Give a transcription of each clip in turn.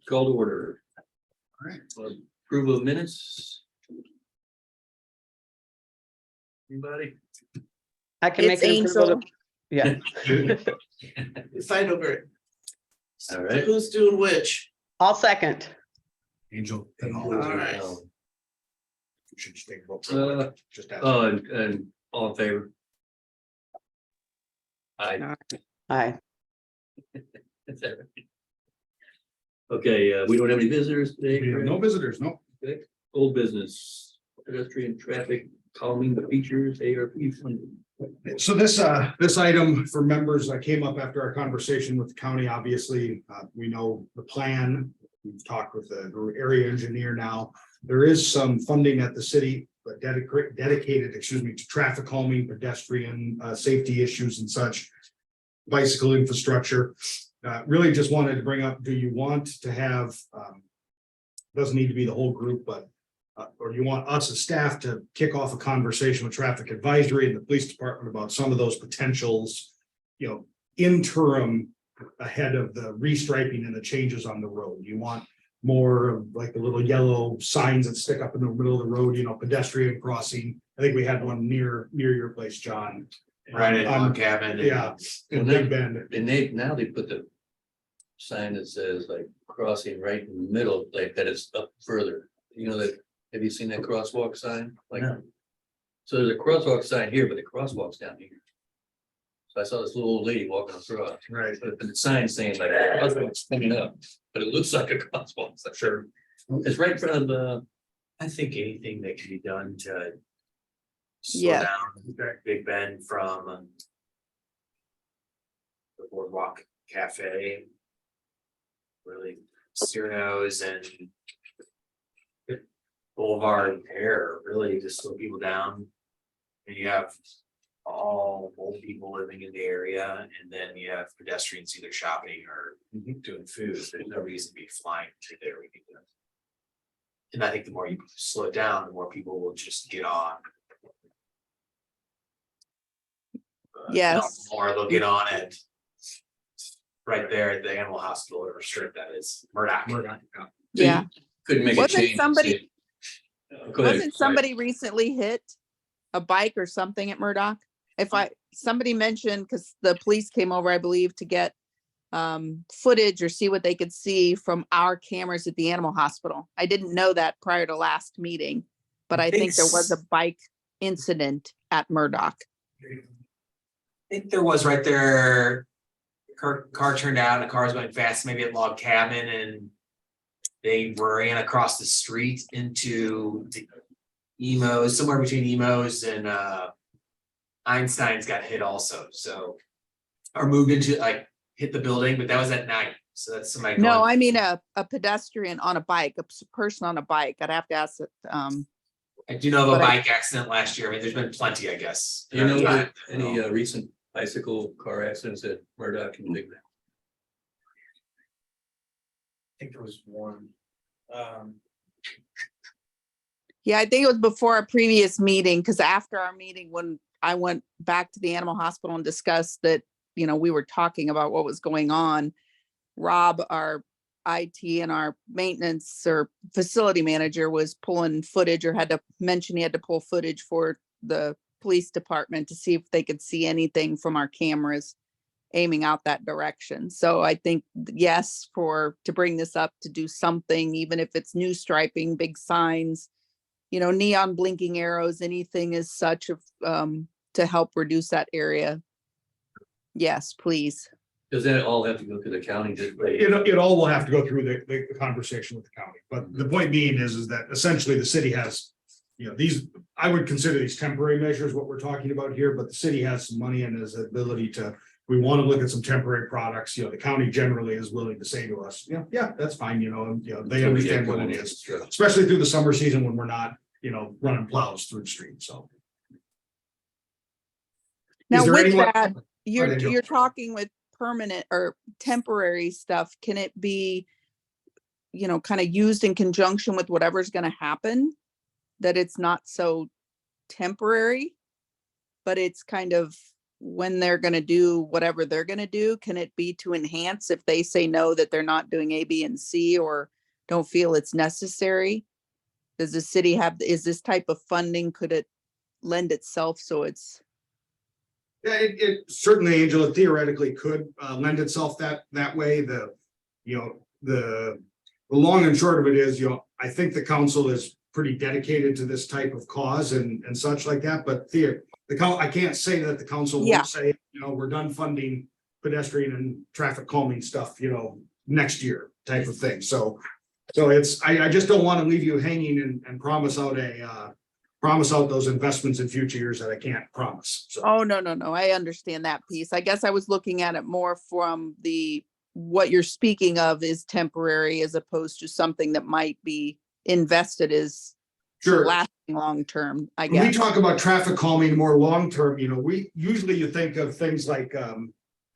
Call to order. All right. Approval of minutes. Anybody? I can make It's an approval. Angel. Yeah, Fight over it. All right. Who's doing which? I'll second. Angel. All right. Should just take a vote. Uh, Just ask. Oh, and all in favor? Aye. Aye. Okay, we don't have any visitors today. We have no visitors, no. Okay. Old business, pedestrian traffic calming the features, ARP funding. So this item for members came up after our conversation with the county. Obviously, we know the plan. We've talked with the area engineer now. There is some funding at the city, but dedicated, to traffic calming, pedestrian, safety issues and such. Bicycle infrastructure. Really just wanted to bring up, do you want to have, doesn't need to be the whole group, but or do you want us as staff to kick off a conversation with traffic advisory and the police department about some of those potentials, interim ahead of the restriping and the changes on the road? You want more of like the little yellow signs that stick up in the middle of the road, pedestrian crossing. I think we had one near your place, John. Right in On- Log Cabin. Yeah, in Big Bend. And now they put the sign that says like crossing right in the middle, like that it's up further. Have you seen that crosswalk sign? Like, No. so there's a crosswalk sign here, but the crosswalk's down here. So I saw this little old lady walking across, Right. but the sign saying like crosswalk's coming up, but it looks like a crosswalk. So sure. It's right in front of the, I think anything that can be done to slow Yeah. down Big Bend from the Boardwalk Cafe, really Cyrano's and Boulevard Air, really just slow people down. And you have all old people living in the area, and then you have pedestrians either shopping or doing food. There's no reason to be flying through there. And I think the more you slow it down, the more people will just get on. Yes. The more they'll get on it. Right there at the animal hospital or strip that is Murdoch. Yeah. couldn't make a Wasn't change. somebody- Go ahead. Wasn't somebody recently hit a bike or something at Murdoch? Somebody mentioned, because the police came over, I believe, to get footage or see what they could see from our cameras at the animal hospital. I didn't know that prior to last meeting, but I think there was a bike incident at Murdoch. I think there was right there. Car turned out, the car was going fast, maybe at Log Cabin, and they ran across the street into the Emos, somewhere between Emos and Einstein's got hit also, so. Or moved into hit the building, but that was at night, so that's somebody. No, going- I mean a pedestrian on a bike, person on a bike. I'd have to ask it. I do know of a but I- bike accident last year, I mean, there's been plenty, I guess. Do you know Yeah. any recent bicycle car accidents at Murdoch and Big Bend? I think there was one. Yeah, I think it was before a previous meeting, because after our meeting, when I went back to the animal hospital and discussed that, we were talking about what was going on. Rob, our IT and our maintenance or facility manager, was pulling footage, or had to mention he had to pull footage for the police department to see if they could see anything from our cameras aiming out that direction. So I think, yes, to bring this up, to do something, even if it's new striping, big signs, neon blinking arrows, anything as such of to help reduce that area. Yes, please. Does that all have to go to the county? It all will have to go through the conversation with the county, but the point being is that essentially the city has, these, I would consider these temporary measures, what we're talking about here, but the city has some money and has the ability to, we want to look at some temporary products, the county generally is willing to say to us, yeah, that's fine, they understand what it is, especially through the summer season when we're not, running plows through the street, so. Now there with anyone- that, you're ahead, Joe. you're talking with permanent or temporary stuff. Can it be, kind of used in conjunction with whatever's going to happen? That it's not so temporary, but it's kind of when they're gonna do whatever they're gonna do, can it be to enhance if they say no, that they're not doing A, B, and C, or don't feel it's necessary? Does the city have, is this type of funding, could it lend itself so it's, Yeah, it certainly, Angel, it theoretically could lend itself that way. The long and short of it is, I think the council is pretty dedicated to this type of cause and such like that, but I can't say that the council Yeah. won't say, we're done funding pedestrian and traffic calming stuff, next year type of thing. So I just don't want to leave you hanging and promise out those investments in future years that I can't promise. So. oh, no, I understand that piece. I guess I was looking at it more from what you're speaking of is temporary as opposed to something that might be invested as Sure. lasting long-term, I When we guess. talk about traffic calming more long-term, you think of things like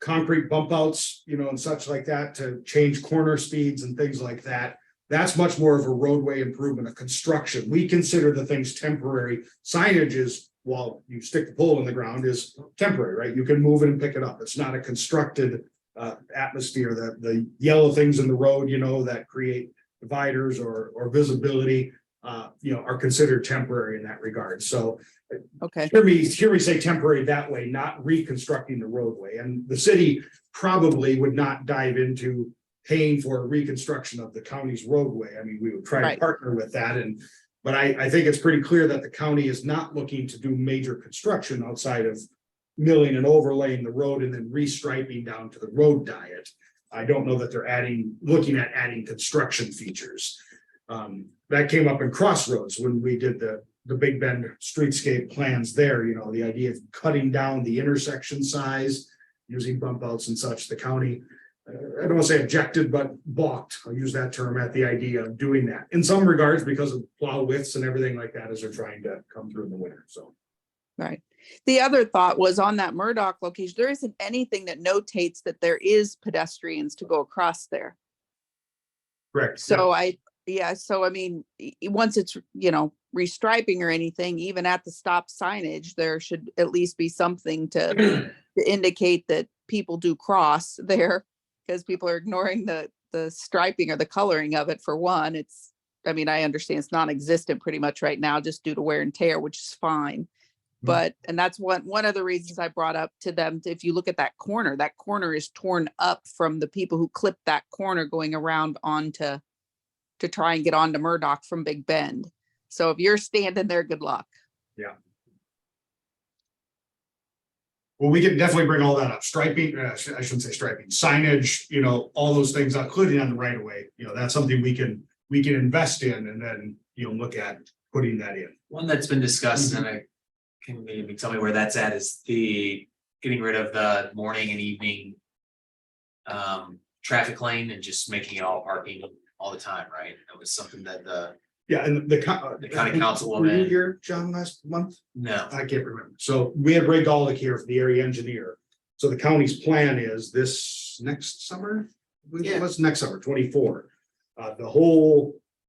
concrete bump outs, and such like that to change corner speeds and things like that. That's much more of a roadway improvement, a construction. We consider the things temporary. Signage is, while you stick the pole in the ground, is temporary, right? You can move it and pick it up. It's not a constructed atmosphere. The yellow things in the road, that create dividers or visibility, are considered temporary in that regard. So Okay, hear me say temporary that way, not reconstructing the roadway. And the city probably would not dive into paying for a reconstruction of the county's roadway. I mean, we would try to Right. partner with that but I think it's pretty clear that the county is not looking to do major construction outside of milling and overlaying the road and then restriping down to the road diet. I don't know that they're looking at adding construction features. That came up in Crossroads when we did the Big Bend streetscape plans there, the idea of cutting down the intersection size, using bump outs and such. The county, I don't want to say objected, but balked, I'll use that term, at the idea of doing that in some regards because of plow widths and everything like that as they're trying to come through in the winter. So. right. The other thought was on that Murdoch location, there isn't anything that notates that there is pedestrians to go across there. Correct. So so I mean, once it's, restriping or anything, even at the stop signage, there should at least be something to indicate that people do cross there, because people are ignoring the striping or the coloring of it. For one, I understand it's non-existent pretty much right now just due to wear and tear, which is fine. But, and that's one of the reasons I brought up to them, if you look at that corner is torn up from the people who clipped that corner going around to try and get onto Murdoch from Big Bend. So if you're standing there, good luck. Well, we can definitely bring all that up. Striping, I shouldn't say striping, signage, all those things, including on the right of way. That's something we can invest in and then, look at putting that in. One that's been discussed, and I can maybe tell me where that's at, is the getting rid of the morning and evening traffic lane and just making it all parking all the time, right? That was something that Yeah, and the county councilwoman- Were you here, John, last month? no, I can't remember. So we had Ray Golick here for the area engineer. So the county's plan is this next summer? Yeah. What's next summer, 24?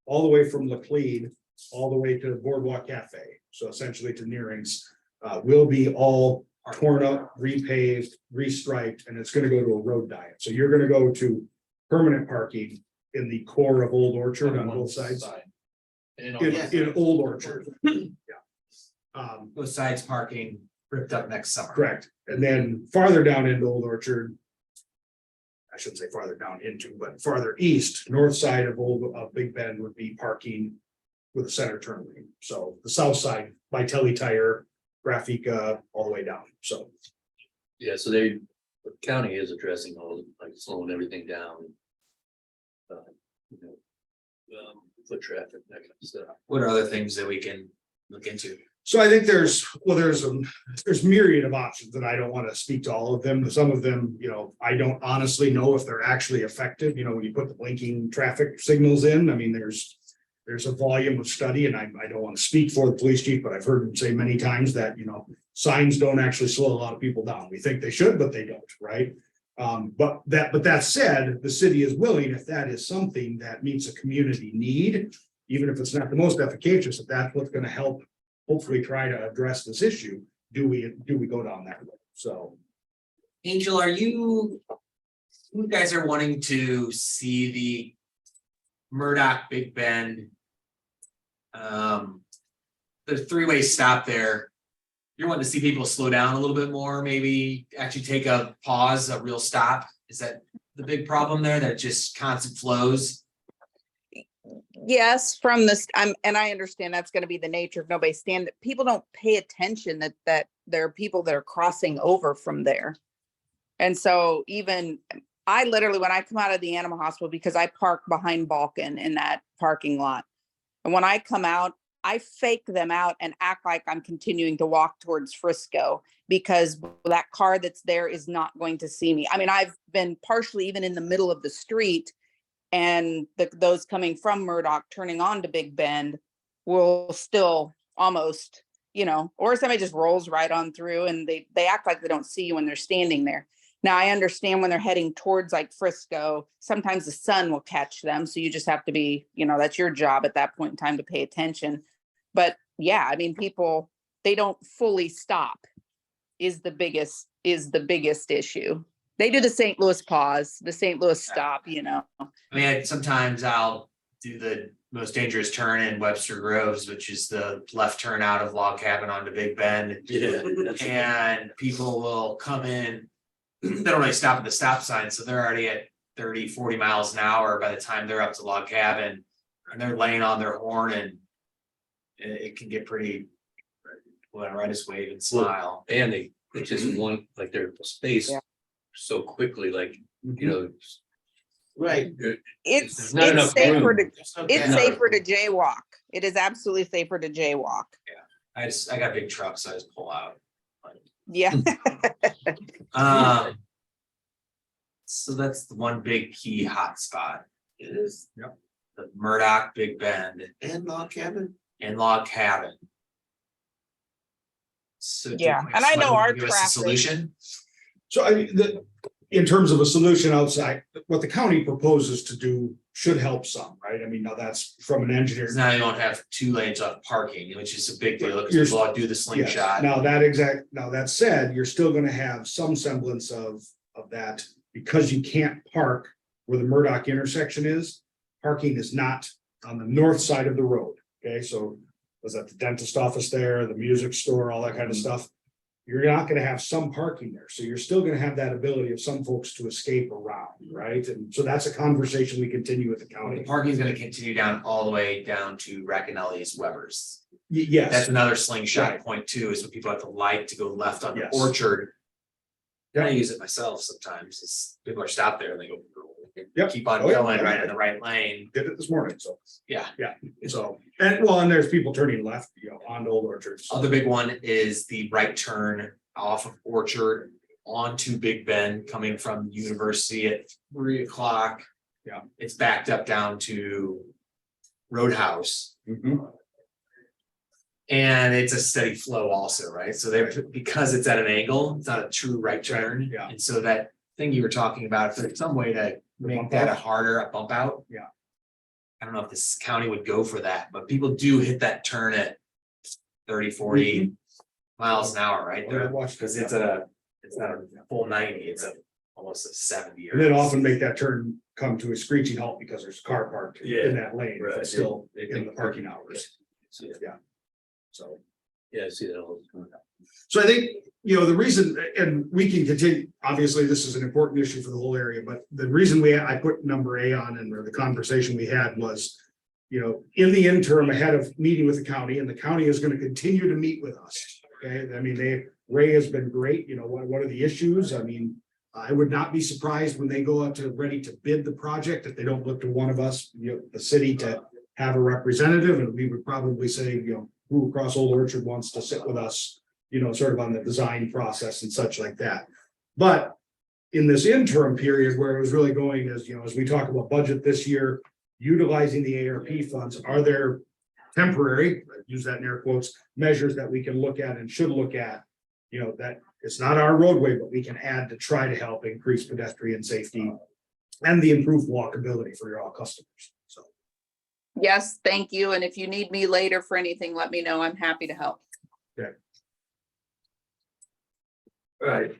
All the way from Laclede, all the way to Boardwalk Cafe. So essentially to Nearing's, will be all torn up, repaved, restriped, and it's gonna go to a road diet. So you're gonna go to permanent parking in the core of Old Orchard on both sides. In Old Orchard. Yeah. both sides parking ripped up next summer. Correct. And then farther down into Old Orchard. I shouldn't say farther down into, but farther east, north side of Big Bend would be parking with a center turn lane. So the south side by Telly Tire, Graphica, all the way down. So. Yeah, so the county is addressing like slowing everything down. Foot traffic, that kind of stuff. What are other things that we can look into? So I think there's myriad of options that I don't want to speak to all of them. Some of them, I don't honestly know if they're actually effective. When you put the blinking traffic signals in, I mean, there's a volume of study, and I don't want to speak for the police chief, but I've heard him say many times that, signs don't actually slow a lot of people down. We think they should, but they don't, right? But that said, the city is willing, if that is something that meets a community need, even if it's not the most efficacious, if that's what's going to help hopefully try to address this issue, do we go down that road? So. Angel, you guys are wanting to see the Murdoch Big Bend. The three-way stop there. You're wanting to see people slow down a little bit more, maybe actually take a pause, a real stop. Is that the big problem there, that just constant flows? Yes, from this, and I understand that's gonna be the nature of nobody stand, people don't pay attention that there are people that are crossing over from there. And so even, I literally, when I come out of the animal hospital, because I park behind Balkan in that parking lot. And when I come out, I fake them out and act like I'm continuing to walk towards Frisco because that car that's there is not going to see me. I mean, I've been partially even in the middle of the street, and those coming from Murdoch turning on to Big Bend will still almost, or somebody just rolls right on through and they act like they don't see you when they're standing there. Now, I understand when they're heading towards like Frisco, sometimes the sun will catch them. So you just have to be, that's your job at that point in time to pay attention. But yeah, I mean, people, they don't fully stop is the biggest issue. They do the St. Louis pause, the St. Louis stop, I mean, sometimes I'll do the most dangerous turn in Webster Groves, which is the left turn out of Log Cabin onto Big Bend. Yeah. And people will come in, they don't really stop at the stop sign, so they're already at 30, 40 miles an hour by the time they're up to Log Cabin. And they're laying on their horn, and it can get pretty, well, I just wave and smile. And they just want, like, their space Yeah. so quickly, like, Right. it's There's not enough safer room. to, it's safer to jaywalk. It is absolutely safer to jaywalk. I got big trucks, so I just pull out. Yeah. So that's the one big key hotspot It is. the Murdoch Big Bend And Log Cabin. and Log Cabin. So Yeah, and I know someone our give us a traffic- Solution, So I mean, in terms of a solution outside, what the county proposes to do should help some, right? I mean, now that's from an engineer. because now you don't have 2 lanes of parking, which is a big deal, because You're- people all do the Yes. slingshot. Now that said, you're still gonna have some semblance of that, because you can't park where the Murdoch intersection is. Parking is not on the north side of the road, okay, so was that the dentist office there, the music store, all that kind of stuff? You're not gonna have some parking there, so you're still gonna have that ability of some folks to escape around, right? And so that's a conversation we continue with the The county. parking is gonna continue down all the way down to Racanelli's Weber's. Yes. That's another slingshot Right. point too, is when people have to light to go left on the Yes. Orchard. I Yeah. use it myself sometimes, it's people are stopped there and they go. Yep. Keep on Oh, yeah. going right in the right lane, Did it this morning, so. yeah. So, and there's people turning left, on Old Orchards. Other big one is the right turn off of Orchard onto Big Bend coming from University at 3 o'clock. Yeah. It's backed up down to Roadhouse. Mhm. And it's a steady flow also, right? So they're, because it's at an angle, it's not a true right turn. Yeah. And so that thing you were talking about, if there's some way to make bump that a out? harder, a bump out. Yeah. I don't know if this county would go for that, but people do hit that turn at 30, 40 miles an hour, right? Oh, I watched it, Because yeah. it's not a full 90, it's almost a 70 or. And then often make that turn come to a screeching halt because there's a car parked Yeah. in that lane, but Right. still They in think- the parking hours. Yeah. Yeah. So. Yeah, I see that all the time. So I think, the reason, and we can continue, obviously, this is an important issue for the whole area, but the reason I put number A on and or the conversation we had was, in the interim ahead of meeting with the county, and the county is going to continue to meet with us. Okay, I mean, Ray has been great, what are the issues? I mean, I would not be surprised when they go out to ready to bid the project, if they don't look to one of us, the city to have a representative, and we would probably say, who across Old Orchard wants to sit with us, sort of on the design process and such like that. But in this interim period where it was really going as we talk about budget this year, utilizing the ARP funds, are there temporary, use that in air quotes, measures that we can look at and should look at, that it's not our roadway, but we can add to try to help increase pedestrian safety and the improved walkability for all customers. So. Yes, thank you. And if you need me later for anything, let me know. I'm happy to help. All right,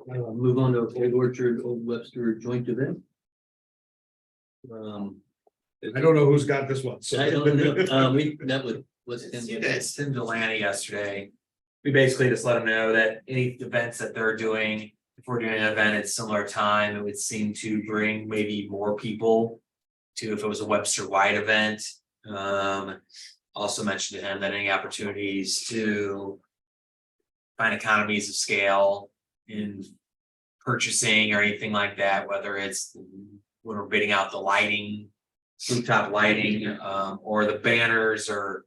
move on to Old Orchard, Old Webster joint event. I don't know who's got this one, so. I don't know, we met with, what's You in, guys, Tim Delaney yesterday. We basically just let them know that any events that they're doing, if we're doing an event at similar time, it would seem to bring maybe more people. To if it was a Webster wide event. Also mentioned to him that any opportunities to. Find economies of scale in purchasing or anything like that, whether it's when we're bidding out the lighting. Rooftop lighting, or the banners or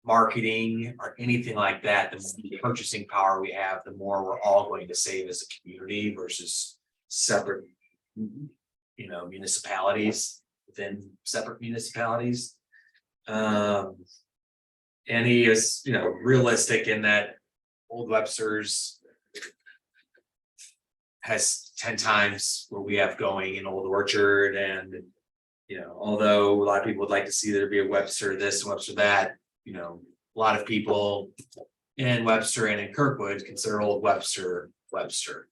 marketing or anything like that, the more purchasing power we have, the more we're all going to save as a community versus separate, municipalities within separate municipalities. And he is, realistic in that Old Webster's has 10 times what we have going in Old Orchard, and although a lot of people would like to see there be a Webster this, Webster that, a lot of people in Webster and in Kirkwood consider Old Webster, Webster.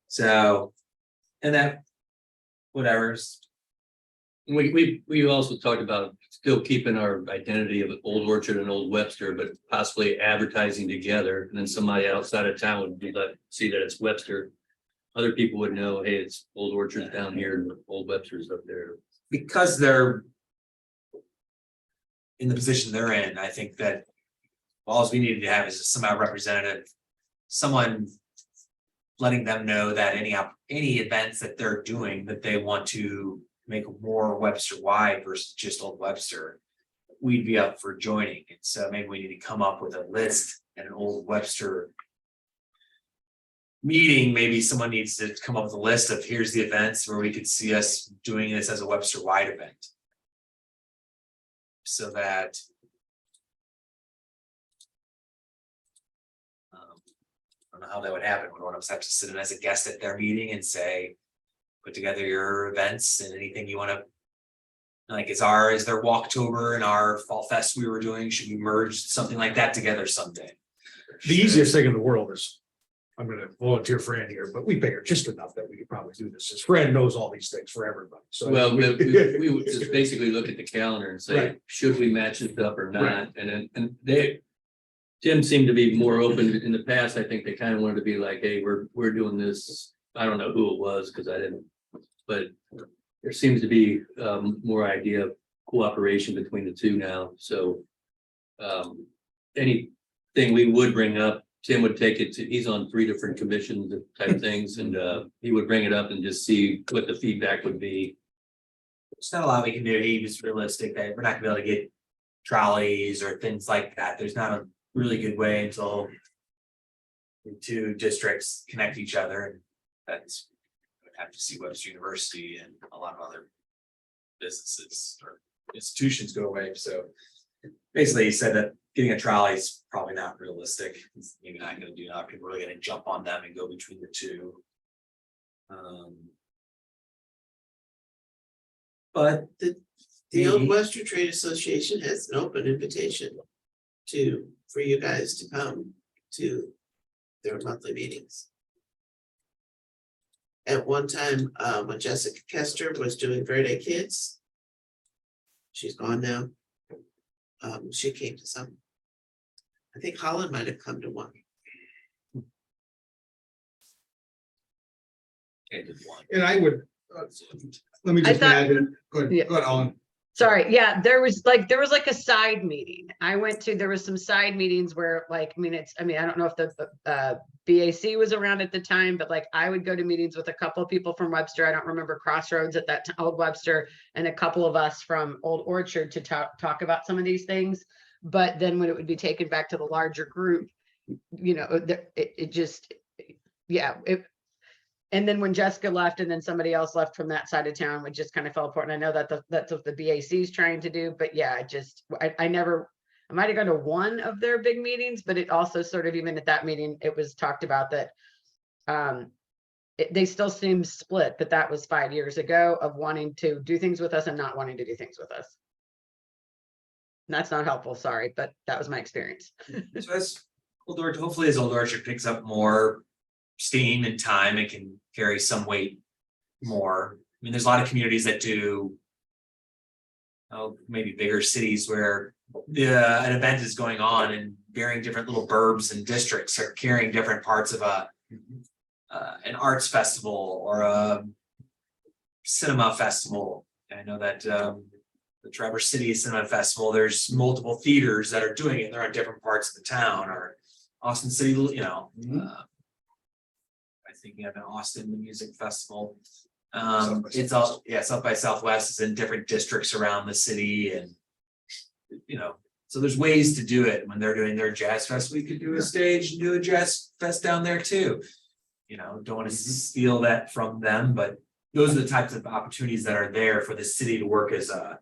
So, and that, whatever's. we also talked about still keeping our identity of Old Orchard and Old Webster, but possibly advertising together, and then somebody outside of town would be like, see that it's Webster. Other people would know, hey, it's Old Orchard's down here and Old Webster's up there. Because they're in the position they're in, I think that all we needed to have is somehow representative, someone letting them know that any events that they're doing that they want to make more Webster wide versus just Old Webster, we'd be up for joining. And so maybe we need to come up with a list and an Old Webster meeting. Maybe someone needs to come up with a list of here's the events where we could see us doing this as a Webster wide event. So that I don't know how that would happen. Would one of us have to sit in as a guest at their meeting and say, put together your events and anything you want to, like, is their Walktober and our Fall Fest we were doing, should we merge something like that together someday? The easiest thing in the world is, I'm gonna volunteer Fran here, but we pay her just enough that we could probably do this, as Fran knows all these things for everybody, so. Well, we would just basically look at the calendar and say, Right. should we match it up or not? Right. And Tim seemed to be more open in the past. I think they kind of wanted to be like, hey, we're doing this. I don't know who it was because I didn't, but there seems to be more idea of cooperation between the two now. So anything we would bring up, Tim would take it to, he's on 3 different commissions type things, and he would bring it up and just see what the feedback would be. There's not a lot we can do. He was realistic that we're not gonna be able to get trolleys or things like that. There's not a really good way until the two districts connect each other, and that's would have to see Webster University and a lot of other businesses or institutions go away. So basically, he said that getting a trolley is probably not realistic. It's maybe not gonna do that. People are really gonna jump on them and go between the two. But The Old Western Trade Association has an open invitation for you guys to come to their monthly meetings. At one time, when Jessica Kester was doing Verde Kids, she's gone now. She came to some. I think Holland might have come to one. And I would, let me I just thought- add, go Yeah. ahead, Alan. Sorry, yeah, there was like a side meeting. There was some side meetings where I don't know if the BAC was around at the time, but like I would go to meetings with a couple of people from Webster. I don't remember Crossroads at that time, Old Webster, and a couple of us from Old Orchard to talk about some of these things. But then when it would be taken back to the larger group, it just, yeah, and then when Jessica left and then somebody else left from that side of town, we just kind of fell apart. And I know that that's what the BAC is trying to do, but yeah, I might've gone to one of their big meetings, but it also sort of, even at that meeting, it was talked about that they still seem split, but that was 5 years ago of wanting to do things with us and not wanting to do things with us. And that's not helpful, sorry, but that was my experience. So as Old Orchard, hopefully as Old Orchard picks up more steam and time, it can carry some weight more. I mean, there's a lot of communities that do. Oh, maybe bigger cities where an event is going on and varying different little burbs and districts are carrying different parts of an arts festival or a cinema festival. I know that the Traverse City Cinema Festival, there's multiple theaters that are doing it. They're on different parts of the town, or Austin City, I think you have an Austin Music Festival. South by It's all, yeah, South by Southwest is in different districts around the city, and so there's ways to do it. When they're doing their jazz fest, we could do a stage and do a jazz fest down there too. Don't want to steal that from them, but those are the types of opportunities that are there for the city to work as a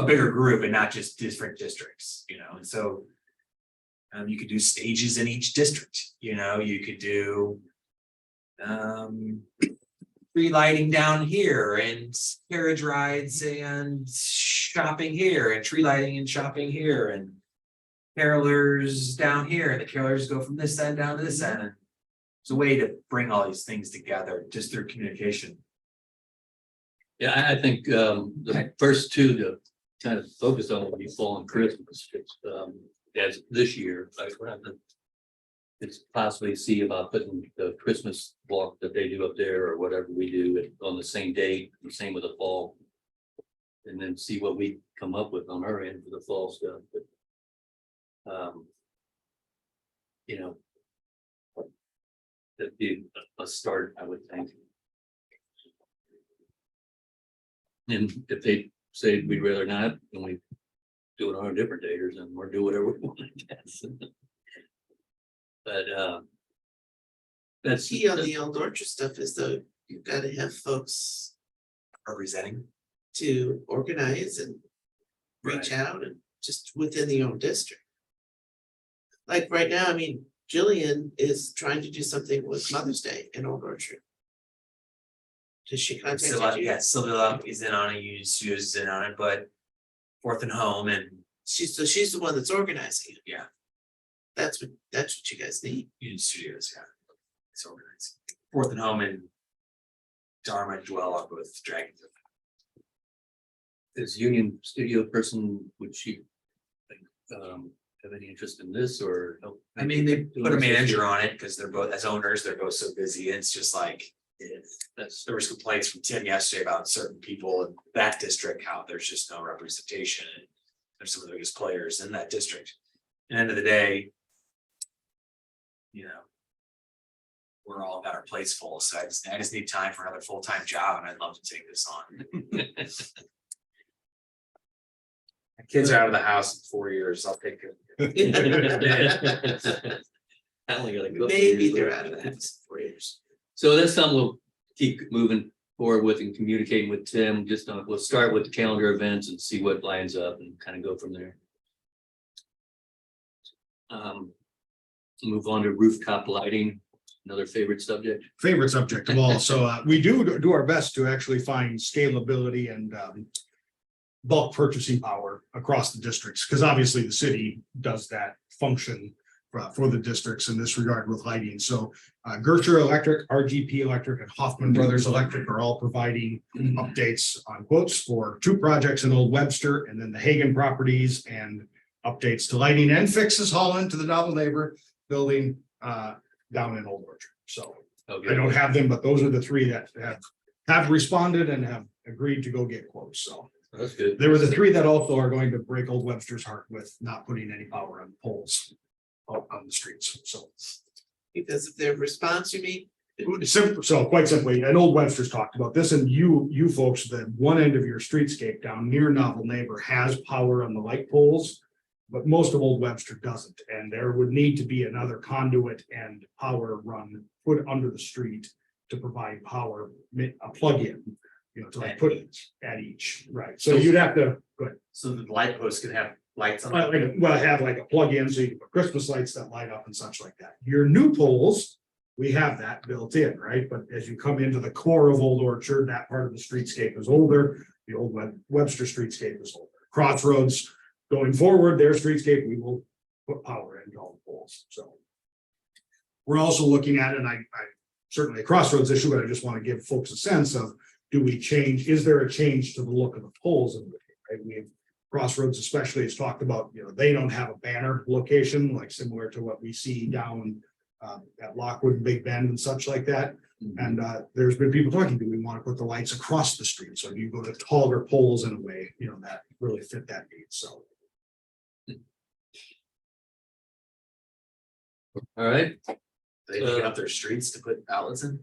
bigger group and not just different districts, and so you could do stages in each district, you could do free lighting down here and carriage rides and shopping here and tree lighting and shopping here and carolers down here, and the carolers go from this end down to this end. And it's a way to bring all these things together just through communication. Yeah, I think the first two to kind of focus on would be fall and Christmas. It's as this year, like we're not gonna. It's possibly see about putting the Christmas walk that they do up there or whatever we do on the same day, the same with the fall. And then see what we come up with on our end for the fall stuff, but. That'd be a start, I would think. And if they say we'd rather not, then we do it on a different date or something, or do whatever we want, I guess. But that's. Key on the old orchard stuff is though, you've got to have folks Representing. to organize and reach out and just within the own district. Like right now, I mean, Jillian is trying to do something with Mother's Day in Old Orchard. Does she contact you? Yeah, Sylvia is in on it, she was in on it, but Fourth and Home and She's the one that's organizing it. yeah, That's what you guys need. Union Studios, yeah. It's organized. Fourth and Home and Dharma Dwell are both dragging. This Union Studio person, would she? Have any interest in this or? help? I mean, they put a manager on it because they're both, as owners, they're both so busy. It's just like, there was complaints from Tim yesterday about certain people in that district, how there's just no representation. They're some of the biggest players in that district. At the end of the day, we're all got our plates full, so I just need time for another full-time job, and I'd love to take this on. My kids are out of the house in 4 years, I'll take it. I only got a couple Maybe years they're left. out of the house in 4 years. So that's something we'll keep moving forward with and communicating with Tim. We'll start with the calendar events and see what lines up and kind of go from there. Move on to rooftop lighting, another favorite subject. Favorite subject of all. So we do our best to actually find scalability and bulk purchasing power across the districts, because obviously the city does that function for the districts in this regard with lighting. So Gertrude Electric, RGP Electric, and Hoffman Brothers Electric are all providing updates on quotes for 2 projects in Old Webster, and then the Hagen properties and updates to lighting and fixes hauling to the Novel Neighbor building down in Old Orchard. So I don't have them, but those are the 3 that have responded and have agreed to go get quotes. So That's good. there were the 3 that also are going to break Old Webster's heart with not putting any power on poles out on the streets. So Because of their response, you mean? simple, so quite simply, and Old Webster's talked about this, and you folks, the one end of your streetscape down near Novel Neighbor has power on the light poles, but most of Old Webster doesn't, and there would need to be another conduit and power run put under the street to provide power, a plug-in, to like put it at each, right? So you'd have to, go ahead. So the light posts can have lights on. Well, have like a plug-in, so you can put Christmas lights that light up and such like that. Your new poles, we have that built in, right? But as you come into the core of Old Orchard, that part of the streetscape is older. The old Webster streetscape is older. Crossroads, going forward, their streetscape, we will put power into all the poles, so. We're also looking at, and I certainly a Crossroads issue, but I just want to give folks a sense of, do we change, is there a change to the look of the poles? In the right? Crossroads especially has talked about, they don't have a banner location, like similar to what we see down at Lockwood and Big Bend and such like that. And there's been people talking, do we want to put the lights across the street? So do you go to taller poles in a way, that really fit that need, so. All right, They get up their streets to put outlets in,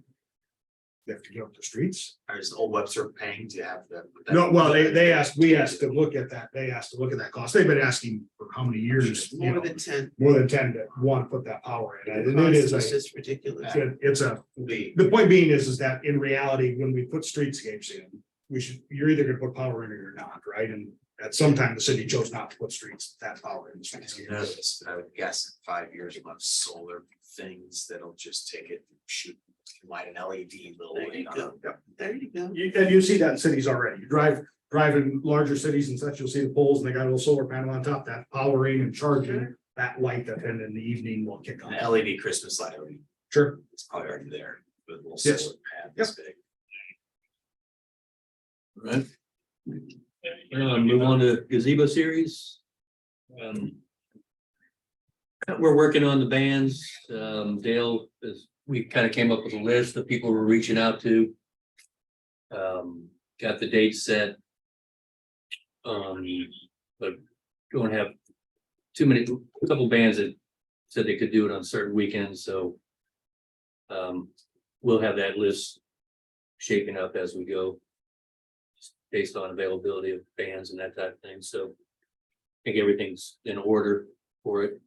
They have to get up the streets. or is Old Webster paying to have them? No, well, we asked to look at that. They asked to look at that cost. They've been asking for how many years? More than 10. More than 10 to want to put that power in. And it is, It's just ridiculous. it's the point being is that in reality, when we put streetscapes in, you're either gonna put power in or you're not, right? And at some time, the city chose not to put that power in the streets. You know this, but I would guess in 5 years, we'll have solar things that'll just take it, and shoot, light an LED little. There you light go. on it. There you go. And you see that in cities already. You drive in larger cities and such, you'll see the poles and they got a little solar panel on top, that powering and charging that light that then in the evening will kick on. An LED Christmas light, Sure. it's probably already there with a little Yes. solar pad this big. all right. Move on to gazebo series. We're working on the bands. Dale we kind of came up with a list of people we're reaching out to. Got the date set. But don't have too many, a couple bands that said they could do it on certain weekends, so. We'll have that list shaping up as we go. Based on availability of bands and that type of thing, so. I think everything's in order for it.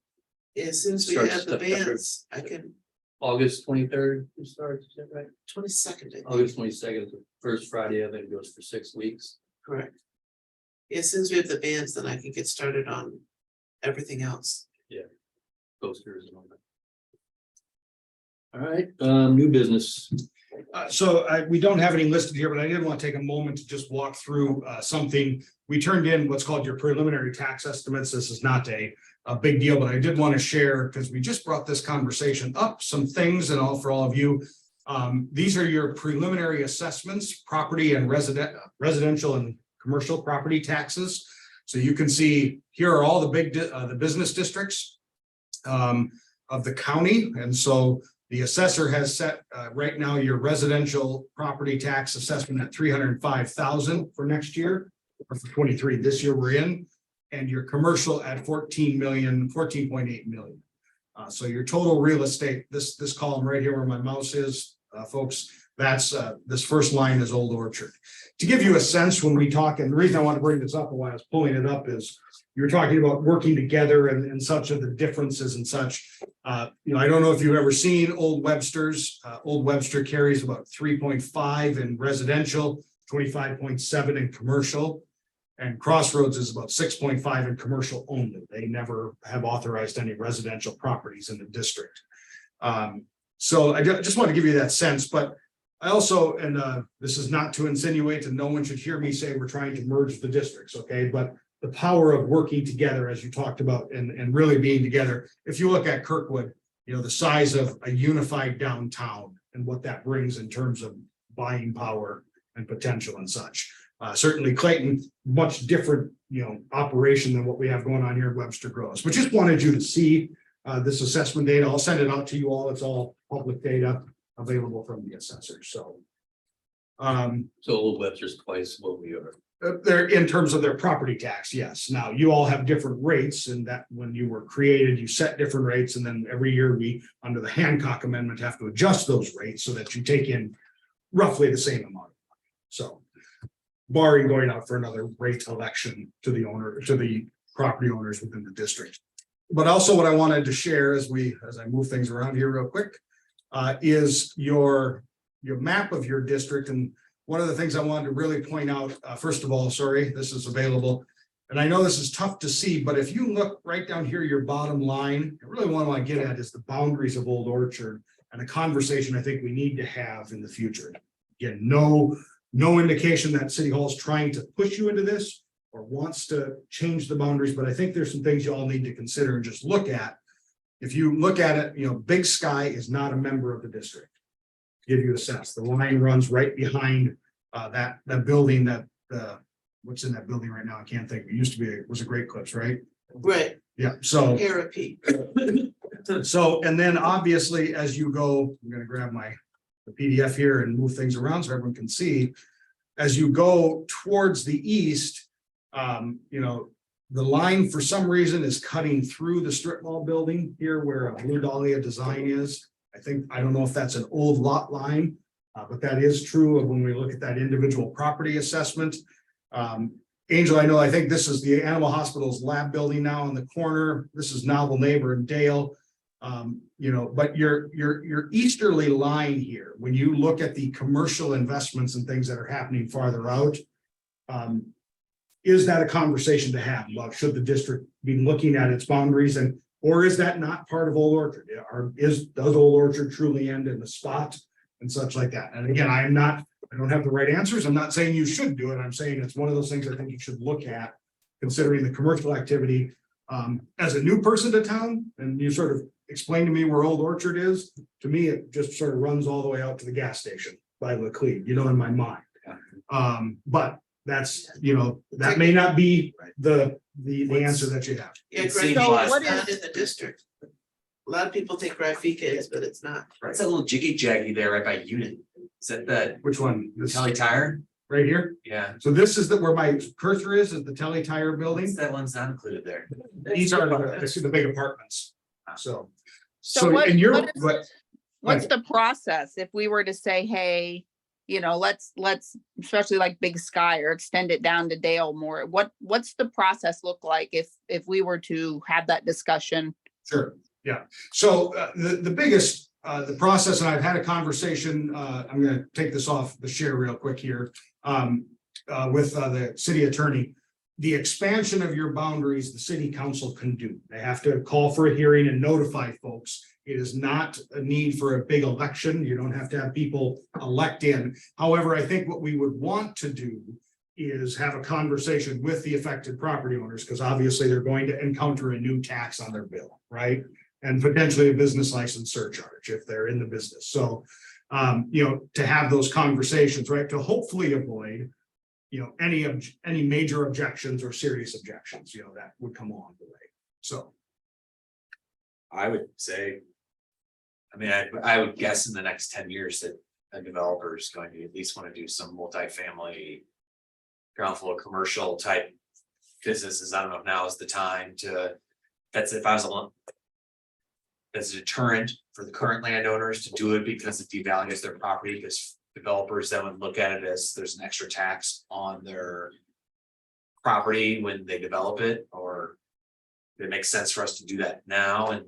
Yeah, as soon as we Starts have the September. bands, I can, August 23rd, it starts, is that right? 22nd, August 22nd, the first Friday of it, goes for 6 weeks. correct. Yeah, as soon as we have the bands, then I can get started on everything else. Posters and all that. All right, new business. We don't have any listed here, but I did want to take a moment to just walk through something. We turned in what's called your preliminary tax estimates. This is not a big deal, but I did want to share, because we just brought this conversation up, some things and all for all of you. These are your preliminary assessments, property and residential and commercial property taxes. So you can see here are all the big the business districts of the county. And so the assessor has set right now your residential property tax assessment at $305,000 for next year, or for 23. This year we're in, and your commercial at 14.8 million. So your total real estate, this column right here where my mouse is, folks, that's this first line is Old Orchard. To give you a sense when we talk, and the reason I want to bring this up and why I was pulling it up is you're talking about working together and such of the differences and such. I don't know if you've ever seen Old Webster's. Old Webster carries about 3.5 in residential, 25.7 in commercial. And Crossroads is about 6.5 in commercial only. They never have authorized any residential properties in the district. So I just want to give you that sense, but I also, and this is not to insinuate, and no one should hear me say we're trying to merge the districts, okay? But the power of working together, as you talked about, and really being together. If you look at Kirkwood, the size of a unified downtown and what that brings in terms of buying power and potential and such. Certainly Clayton, much different, operation than what we have going on here at Webster Groves. But just wanted you to see this assessment data. I'll send it out to you all. It's all public data available from the assessors. So. So Old Webster's twice what we are. They're in terms of their property tax, yes. Now, you all have different rates, and that when you were created, you set different rates, and then every year we, under the Hancock Amendment, have to adjust those rates so that you take in roughly the same amount. So, barring going out for another rate election to the owner, to the property owners within the district. But also what I wanted to share as I move things around here real quick, is your map of your district. And one of the things I wanted to really point out, first of all, sorry, this is available. And I know this is tough to see, but if you look right down here, your bottom line, I really want to get at is the boundaries of Old Orchard and a conversation I think we need to have in the future. Again, no indication that City Hall is trying to push you into this or wants to change the boundaries, but I think there's some things you all need to consider and just look at. If you look at it, Big Sky is not a member of the district. give you a sense. The line runs right behind that building that what's in that building right now? I can't think. It used to be, it was a Great Clips, right? Right, Yeah, so. therapy. So, and then obviously, as you go, I'm gonna grab the PDF here and move things around so everyone can see. As you go towards the east, you know, the line for some reason is cutting through the strip mall building here where a Blue Dahlia design is. I don't know if that's an old lot line, but that is true of when we look at that individual property assessment. Angel, I think this is the animal hospital's lab building now in the corner. This is Novel Neighbor and Dale. You know, but your easterly line here, when you look at the commercial investments and things that are happening farther out. Is that a conversation to have about should the district be looking at its boundaries or is that not part of Old Orchard? Does Old Orchard truly end in the spot and such like that? And again, I don't have the right answers. I'm not saying you should do it. I'm saying it's one of those things I think you should look at, considering the commercial activity. As a new person to town, and you sort of explain to me where Old Orchard is, to me, it just sort of runs all the way out to the gas station by Laclede, in my mind. But that's, that may not be the answer that you have. Yeah, It Grafika seems is like- what not in the district. A lot of people think Grafika is, but it's not. It's a little jiggy jaggy there right by Unit. Is that the Which one? This Telly Tire? right here? Yeah, So this is where my cursor is the Telly Tire building. that one's not included there. These are the big apartments. So. So what- and you're, what is- but What's the process if we were to say, hey, let's, especially like Big Sky or extend it down to Dale more? What's the process look like if we were to have that discussion? Sure, yeah. So the biggest, the process, and I've had a conversation, I'm gonna take this off the share real quick here. With the city attorney. The expansion of your boundaries, the city council can do. They have to call for a hearing and notify folks. It is not a need for a big election. You don't have to have people elect in. However, I think what we would want to do is have a conversation with the affected property owners, because obviously they're going to encounter a new tax on their bill, right? And potentially a business license surcharge if they're in the business. So, to have those conversations, right, to hopefully avoid any major objections or serious objections, that would come along the way. So. I would say. I would guess in the next 10 years that a developer is going to at least want to do some multifamily. Ground floor commercial type businesses. I don't know if now is the time to, that's if I was alone. As a deterrent for the current landowners to do it because it devalues their property, because developers then would look at it as there's an extra tax on their property when they develop it, or it makes sense for us to do that now and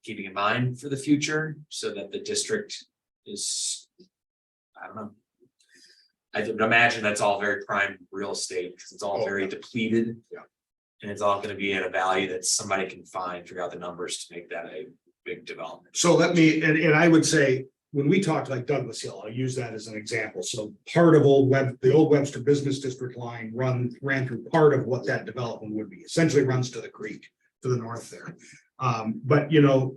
keeping in mind for the future so that the district is, I don't know. I would imagine that's all very prime real estate because it's all very depleted. Yeah. And it's all gonna be at a value that somebody can figure out the numbers to make that a big development. So let me, and I would say, when we talked like Douglas Hill, I'll use that as an example. So part of the old Webster Business District line ran through part of what that development would be. Essentially runs to the creek to the north there. But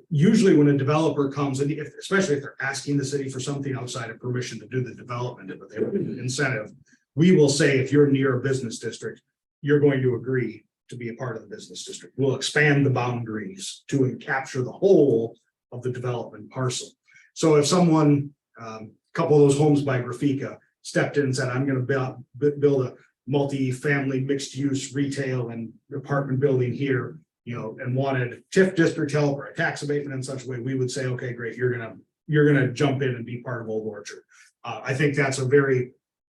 usually when a developer comes and especially if they're asking the city for something outside of permission to do the development, but they want an incentive, we will say, if you're near a business district, you're going to agree to be a part of the business district. We'll expand the boundaries to capture the whole of the development parcel. So if someone, a couple of those homes by Grafika stepped in and said, I'm going to build a multi-family mixed use retail and apartment building here, and wanted TIF district help or a tax abatement in such a way, we would say, okay, great, you're gonna jump in and be part of Old Orchard. I think that's a very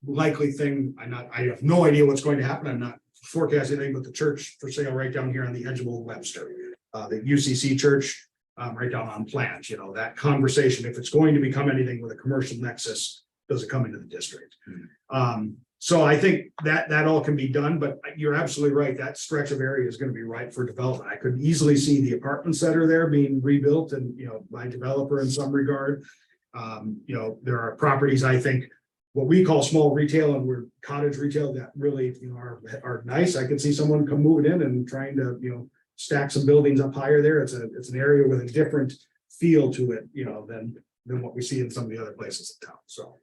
likely thing. I have no idea what's going to happen. I'm not forecasting anything but the church for sale right down here on the edge of Old Webster. The UCC church, right down on Plant, that conversation, if it's going to become anything with a commercial nexus, does it come into the district? So I think that all can be done, but you're absolutely right. That stretch of area is going to be ripe for development. I could easily see the apartments that are there being rebuilt and, by developer in some regard. There are properties, I think, what we call small retail and we're cottage retail that really, are nice. I could see someone come moving in and trying to, stack some buildings up higher there. It's an area with a different feel to it, than than what we see in some of the other places in town, so.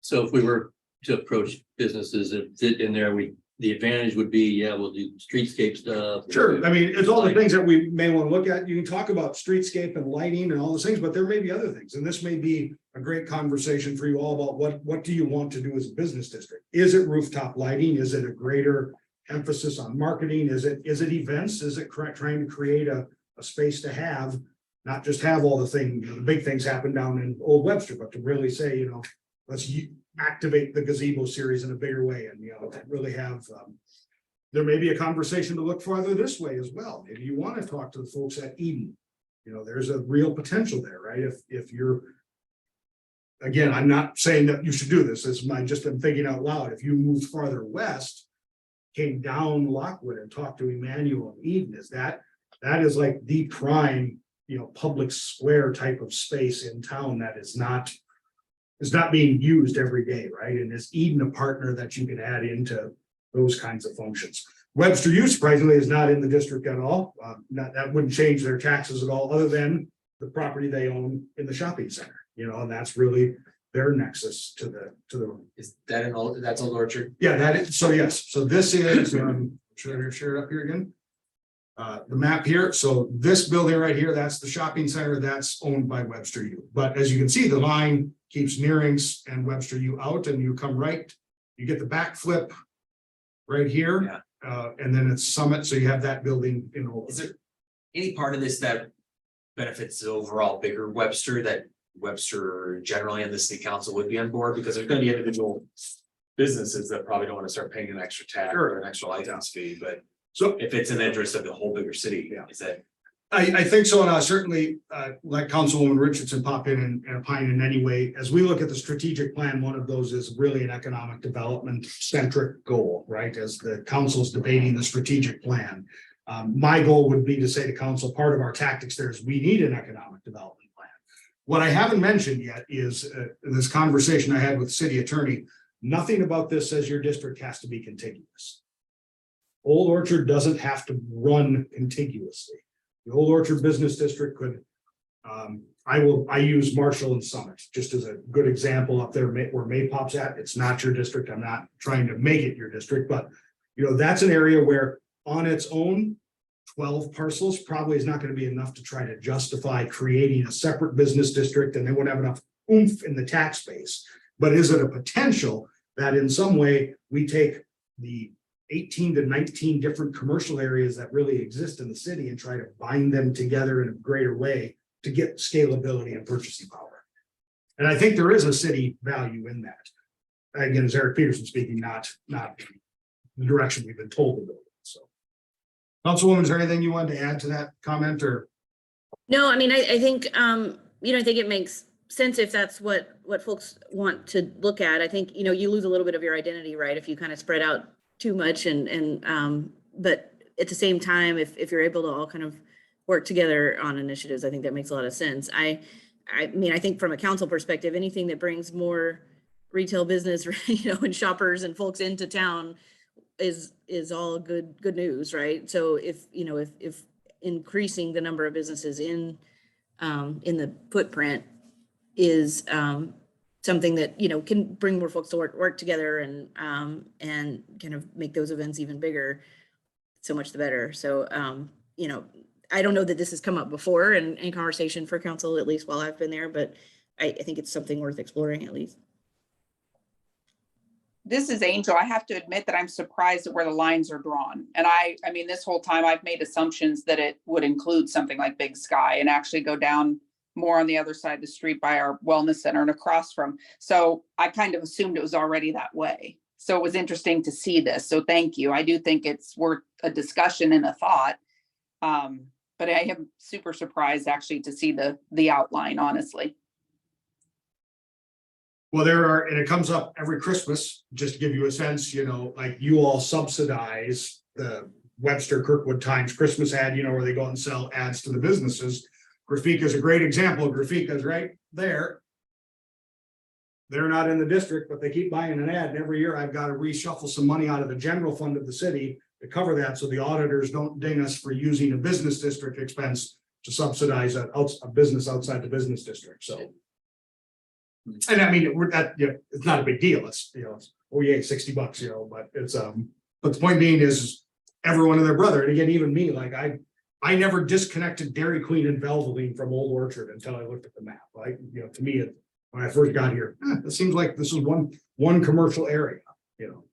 So if we were to approach businesses that fit in there, the advantage would be, yeah, we'll do streetscape stuff. Sure, I mean, it's all the things that we may want to look at. You can talk about streetscape and lighting and all those things, but there may be other things. And this may be a great conversation for you all about what do you want to do as a business district? Is it rooftop lighting? Is it a greater emphasis on marketing? Is it events? Is it trying to create a space to have, not just have all the things, the big things happen down in Old Webster, but to really say, let's activate the gazebo series in a bigger way and, really have, there may be a conversation to look farther this way as well. Maybe you want to talk to the folks at Eden. There's a real potential there, right? If you're, again, I'm not saying that you should do this. This is my, just I'm thinking out loud. If you moved farther west, came down Lockwood and talked to Emmanuel and Eden, that is like the prime, public square type of space in town that is not being used every day, right? And is Eden a partner that you can add into those kinds of functions? Webster U surprisingly is not in the district at all. That wouldn't change their taxes at all, other than the property they own in the shopping center, and that's really their nexus to the. Is that that's Old Orchard? Yeah, that is, so yes, so this is, should I share it up here again? The map here, so this building right here, that's the shopping center, that's owned by Webster U. But as you can see, the line keeps Nearings and Webster U out, and you come right, you get the backflip right here. Yeah. And then it's Summit, so you have that building in. Is there any part of this that benefits the overall bigger Webster, that Webster generally and the city council would be on board? Because there's gonna be individual businesses that probably don't want to start paying an extra tax or an extra license fee, but So if it's in the interest of the whole bigger city, is that? I think so, and certainly let Councilwoman Richardson pop in and opine in any way. As we look at the strategic plan, one of those is really an economic development centric goal, right? As the council's debating the strategic plan. My goal would be to say to council, part of our tactics there is we need an economic development plan. What I haven't mentioned yet is this conversation I had with city attorney. Nothing about this says your district has to be contiguous. Old Orchard doesn't have to run contiguously. The Old Orchard Business District could, I use Marshall and Summit just as a good example up there where Maypop's at. It's not your district. I'm not trying to make it your district, but that's an area where on its own, 12 parcels probably is not going to be enough to try to justify creating a separate business district, and they won't have enough oomph in the tax base. But is it a potential that in some way we take the 18 to 19 different commercial areas that really exist in the city and try to bind them together in a greater way to get scalability and purchasing power? And I think there is a city value in that. Again, as Eric Peterson speaking, not the direction we've been told to go. So, Councilwoman, is there anything you wanted to add to that comment or? No, I mean, I think, I think it makes sense if that's what folks want to look at. I think, you lose a little bit of your identity, right? If you kind of spread out too much but at the same time, if you're able to all kind of work together on initiatives, I think that makes a lot of sense. I mean, I think from a council perspective, anything that brings more retail business, and shoppers and folks into town is all good news, right? So if increasing the number of businesses in the footprint is something that can bring more folks to work together and kind of make those events even bigger, so much the better. So I don't know that this has come up before in conversation for council, at least while I've been there, but I think it's something worth exploring at least. This is Angel. I have to admit that I'm surprised at where the lines are drawn. And I mean, this whole time I've made assumptions that it would include something like Big Sky and actually go down more on the other side of the street by our wellness center and across from. So I kind of assumed it was already that way. So it was interesting to see this. So thank you. I do think it's worth a discussion and a thought. But I am super surprised actually to see the outline, honestly. Well, and it comes up every Christmas, just to give you a sense, like you all subsidize the Webster Kirkwood Times Christmas ad, where they go and sell ads to the businesses. Grafika is a great example. Grafika is right there. They're not in the district, but they keep buying an ad. And every year I've got to reshuffle some money out of the general fund of the city to cover that. So the auditors don't ding us for using a business district expense to subsidize a business outside the business district. So And I mean, we're that, you know, it's not a big deal. It's, you know, it's, oh yeah, $60, you know, but it's, but the point being is everyone and their brother, and again, even me, like I never disconnected Dairy Queen and Valvoline from Old Orchard until I looked at the map. Like, you know, to me, when I first got here, it seems like this is one commercial area, you know.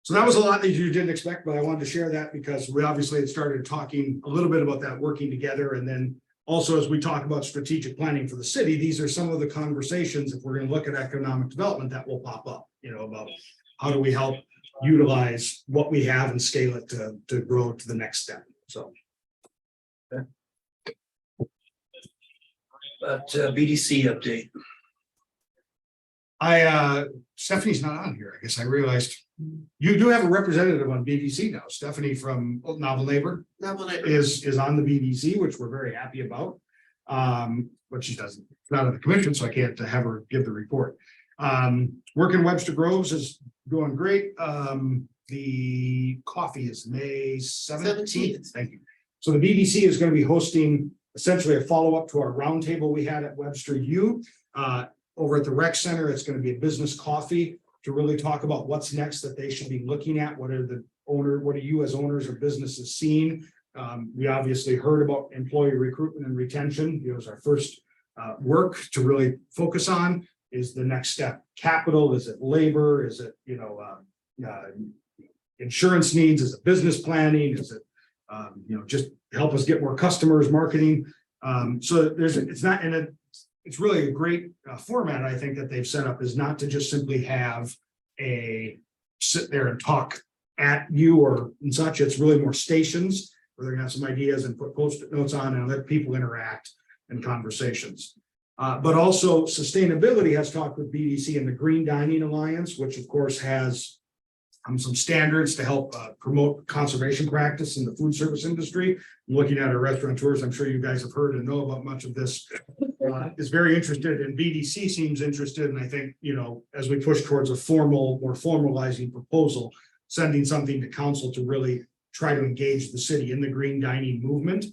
So that was a lot that you didn't expect, but I wanted to share that because we obviously had started talking a little bit about that working together. And then also, as we talk about strategic planning for the city, these are some of the conversations, if we're going to look at economic development, that will pop up, you know, about how do we help utilize what we have and scale it to grow to the next step. So. But BDC update. Stephanie's not on here. I guess I realized you do have a representative on BDC now. Stephanie from Novel Neighbor is on the BDC, which we're very happy about. But she doesn't, not on the commission, so I can't have her give the report. Work in Webster Groves is going great. The coffee is May 17th. Thank you. So the BDC is going to be hosting essentially a follow-up to our roundtable we had at Webster U. Over at the rec center, it's going to be a business coffee to really talk about what's next that they should be looking at. What are you as owners or businesses seeing? We obviously heard about employee recruitment and retention. It was our first work to really focus on. Is the next step capital? Is it labor? Is it, you know, insurance needs? Is it business planning? Is it, you know, just help us get more customers, marketing? So it's really a great format, I think, that they've set up, is not to just simply have sit there and talk at you or and such. It's really more stations where they're gonna have some ideas and put post-it notes on and let people interact in conversations. But also sustainability has talked with BDC and the Green Dining Alliance, which of course has some standards to help promote conservation practice in the food service industry. Looking at our restaurateurs, I'm sure you guys have heard and know about much of this. Is very interested, and BDC seems interested. And I think, you know, as we push towards a more formalizing proposal, sending something to council to really try to engage the city in the green dining movement,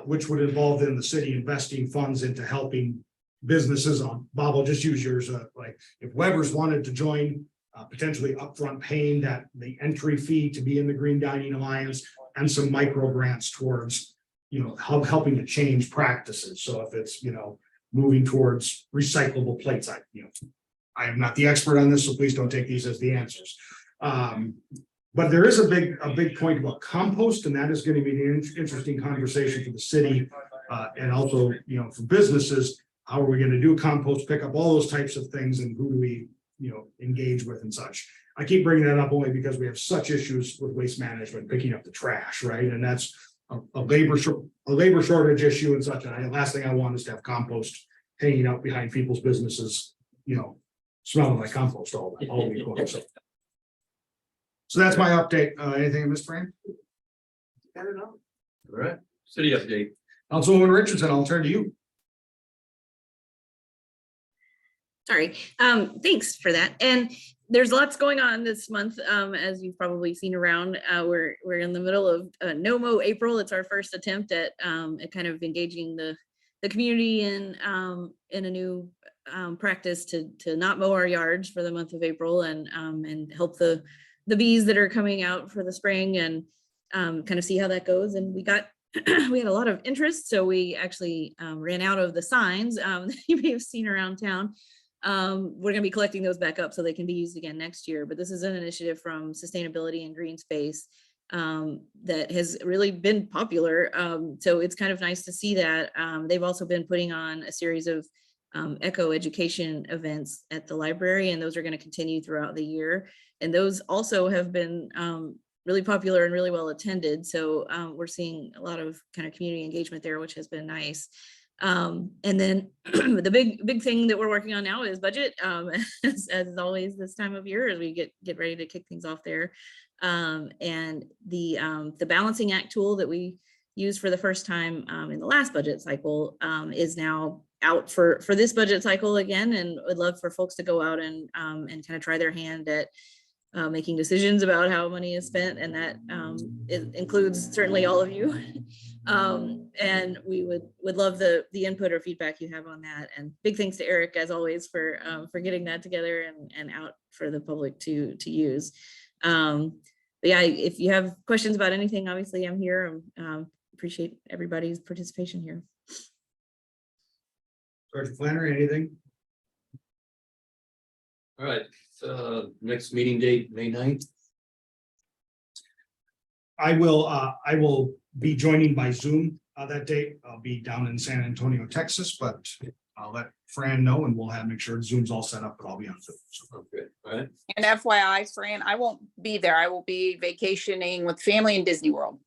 which would involve then the city investing funds into helping businesses on, Bob, I'll just use yours, like if Weber's wanted to join, potentially upfront paying the entry fee to be in the Green Dining Alliance, and some micro grants towards, you know, helping to change practices. So if it's, you know, moving towards recyclable plates, I am not the expert on this, so please don't take these as the answers. But there is a big point about compost, and that is going to be an interesting conversation for the city, and also, you know, for businesses. How are we going to do compost pickup, all those types of things, and who do we, you know, engage with and such. I keep bringing that up only because we have such issues with waste management, picking up the trash, right? And that's a labor shortage issue and such. And the last thing I want is to have compost hanging out behind people's businesses, you know, smelling like compost all week long. So that's my update. Anything I missed, Frank? I don't know. All right, city update. Councilwoman Richardson, I'll turn to you. Sorry, thanks for that. And there's lots going on this month, as you've probably seen around. We're in the middle of NOMO April. It's our first attempt at kind of engaging the community in a new practice to not mow our yards for the month of April, and help the bees that are coming out for the spring, and kind of see how that goes. And we had a lot of interest, so we actually ran out of the signs that you may have seen around town. We're going to be collecting those back up so they can be used again next year. But this is an initiative from Sustainability and Green Space that has really been popular. So it's kind of nice to see that. They've also been putting on a series of eco education events at the library, and those are going to continue throughout the year. And those also have been really popular and really well attended. So we're seeing a lot of kind of community engagement there, which has been nice. And then the big thing that we're working on now is budget, as always this time of year, as we get ready to kick things off there. And the balancing act tool that we used for the first time in the last budget cycle is now out for this budget cycle again, and would love for folks to go out and kind of try their hand at making decisions about how money is spent, and that it includes certainly all of you. And we would love the input or feedback you have on that. And big thanks to Eric, as always, for getting that together and out for the public to use. But yeah, if you have questions about anything, obviously I'm here. Appreciate everybody's participation here. Sergeant Flannery, anything? All right, next meeting date, May 9th. I will be joining by Zoom that date. I'll be down in San Antonio, Texas, but I'll let Fran know and we'll make sure Zoom's all set up, but I'll be on Zoom. So, Okay, all right. And FYI, Fran, I won't be there. I will be vacationing with family in Disney World.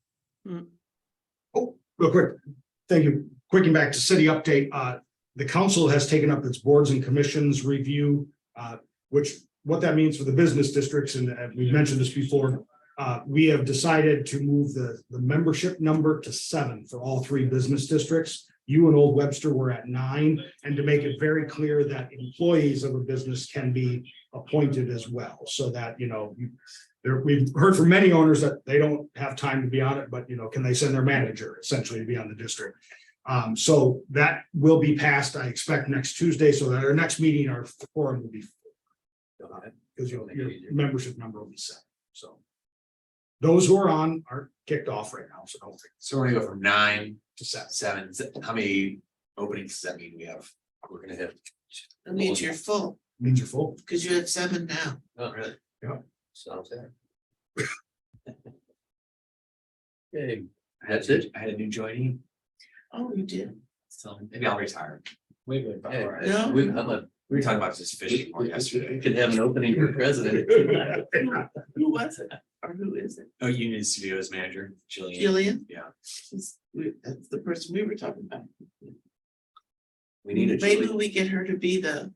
oh, real quick, thank you. Quicking back to city update, the council has taken up its boards and commissions review, which what that means for the business districts, and we've mentioned this before. We have decided to move the membership number to 7 for all 3 business districts. You and Old Webster were at 9, and to make it very clear that employees of a business can be appointed as well, so that, you know, we've heard from many owners that they don't have time to be on it, but, you know, can they send their manager essentially to be on the district? So that will be passed, I expect, next Tuesday, so that our next meeting, our forum will be because your membership number will be set, so. Those who are on are kicked off right now, so don't think So we're gonna go from 9 to 7. to 7. How many openings does that mean we have? We're gonna have. That means you're full, Means you're full. because you have 7 now. Oh, really? Yeah. Sounds there. Okay, That's it. I had a new joinee, Oh, you did? so maybe I'll retire. hey, No. We were talking about this fishing more we yesterday. could have an opening for president. Who was it? Or who is it? Oh, Union Studios manager, Jillian. Jillian? Yeah. That's the person we were talking about. We need a. Maybe we get her to be the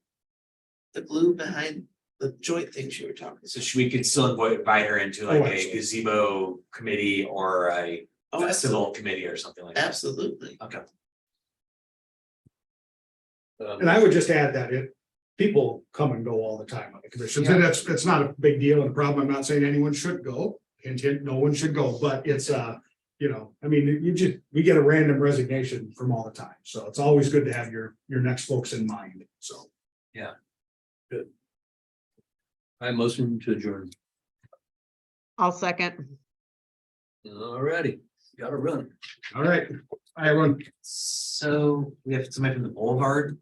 glue behind the joint things you were talking So we could still invite her into like Oh, a absolutely. gazebo committee or a about. Oh, festival committee or something like that. absolutely. Okay. And I would just add that people come and go all the time on the commissions, and it's not a big deal and a problem. I'm not saying anyone should go, intent, no one should go, but it's you know, I mean, we get a random resignation from all the time, so it's always good to have your next folks in mind, so. I motion to adjourn. I'll second. All righty, gotta run. All right, everyone. So we have somebody from the Boulevard